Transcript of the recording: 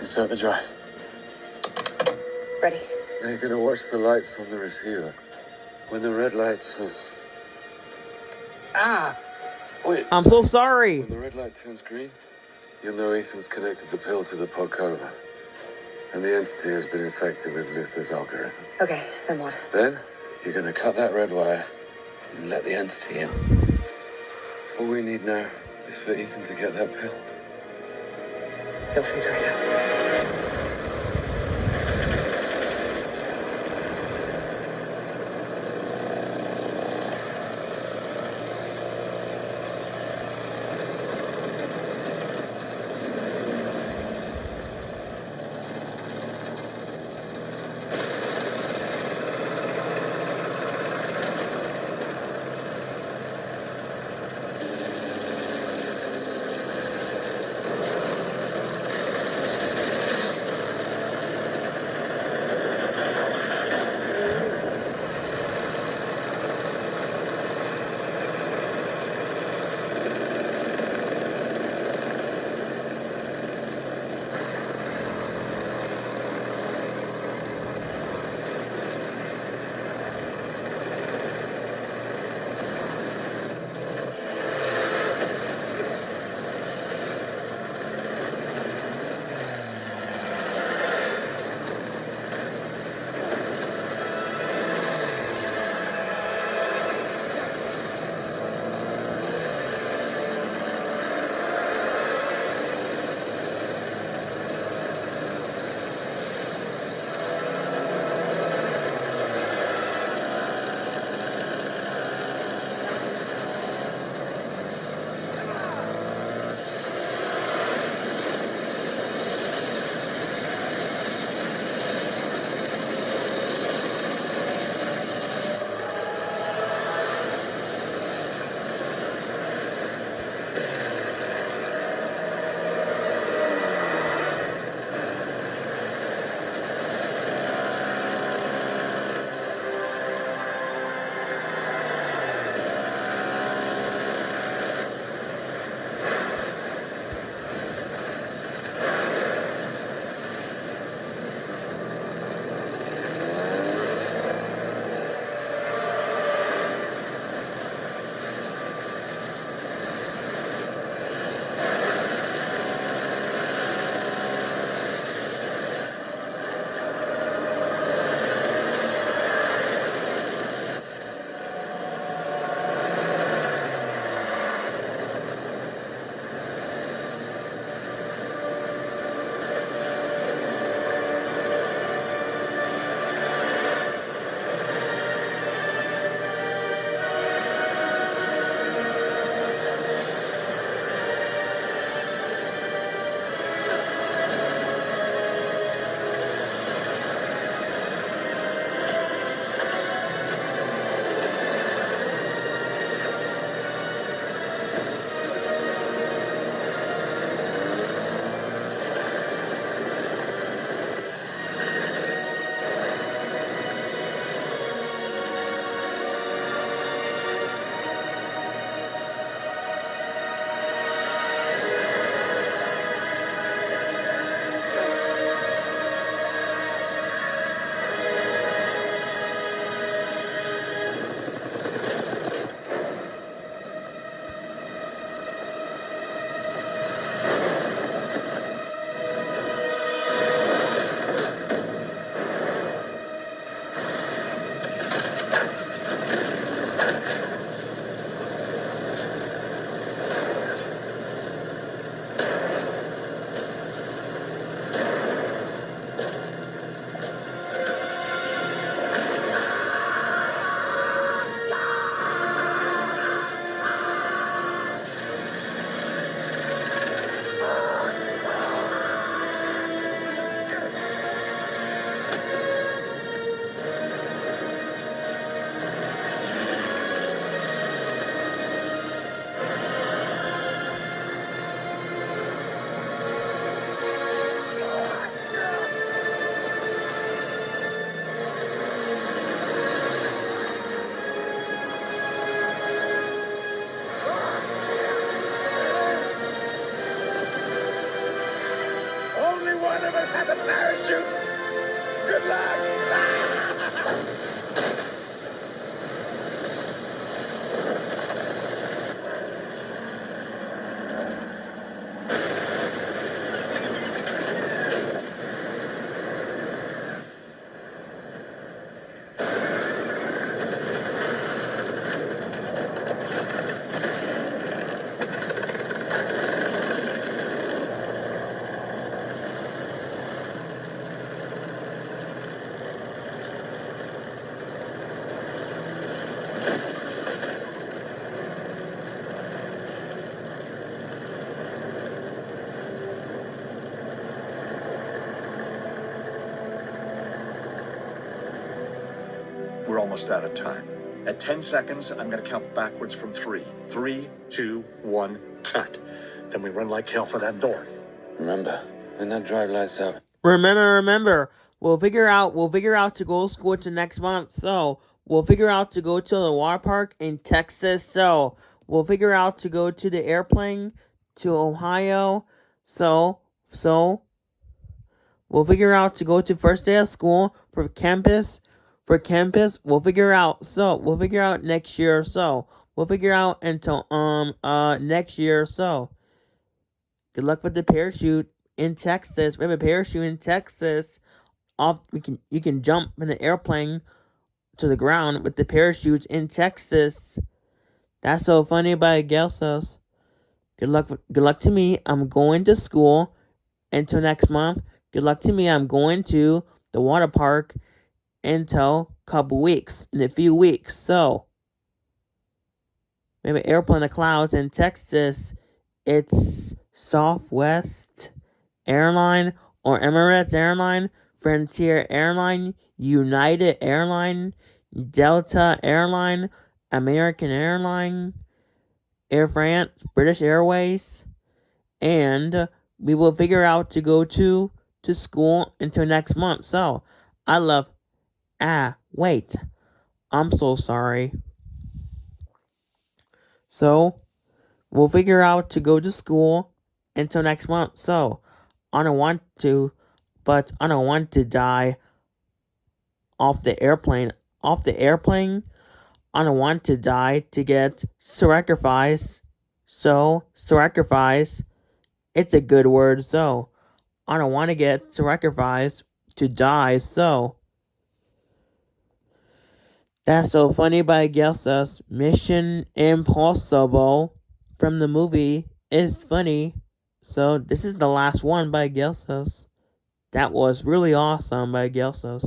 Insert the drive. Ready. Now you're gonna watch the lights on the receiver. When the red light says... Wait. I'm so sorry. When the red light turns green, you'll know Ethan's connected the pill to the Podkova. And the entity has been infected with Luther's algorithm. Okay, then what? Then, you're gonna cut that red wire and let the entity in. All we need now is for Ethan to get that pill. He'll figure it out. one of us has a parachute. Good luck. We're almost out of time. At 10 seconds, I'm going to count backwards from 3. 3, 2, 1, cut. Then we run like hell for that door. Remember, when that drive lights up. Remember. We'll figure out to go to school to next month. So we'll figure out to go to the water park in Texas. So we'll figure out to go to the airplane to Ohio. So we'll figure out to go to first day of school for campus. We'll figure out next year or so. We'll figure out until next year or so. Good luck with the parachute in Texas. We have a parachute in Texas. You can jump in the airplane to the ground with the parachutes in Texas. That's so funny by Gelsos. Good luck to me. I'm going to school until next month. Good luck to me. I'm going to the water park until in a few weeks. So we have an airplane in the clouds in Texas. It's Southwest Airline or Emirates Airline, Frontier Airline, United Airline, Delta Airline, American Airline, Air France, British Airways, and we will figure out to go to school until next month. So wait, I'm so sorry. So we'll figure out to go to school until next month. So I don't want to die off the airplane. I don't want to die to get sacrificed. So sacrifice, it's a good word. So I don't want to get sacrificed to die. So that's so funny by Gelsos. Mission Impossible from the movie is funny. So this is the last one by Gelsos. That was really awesome by Gelsos.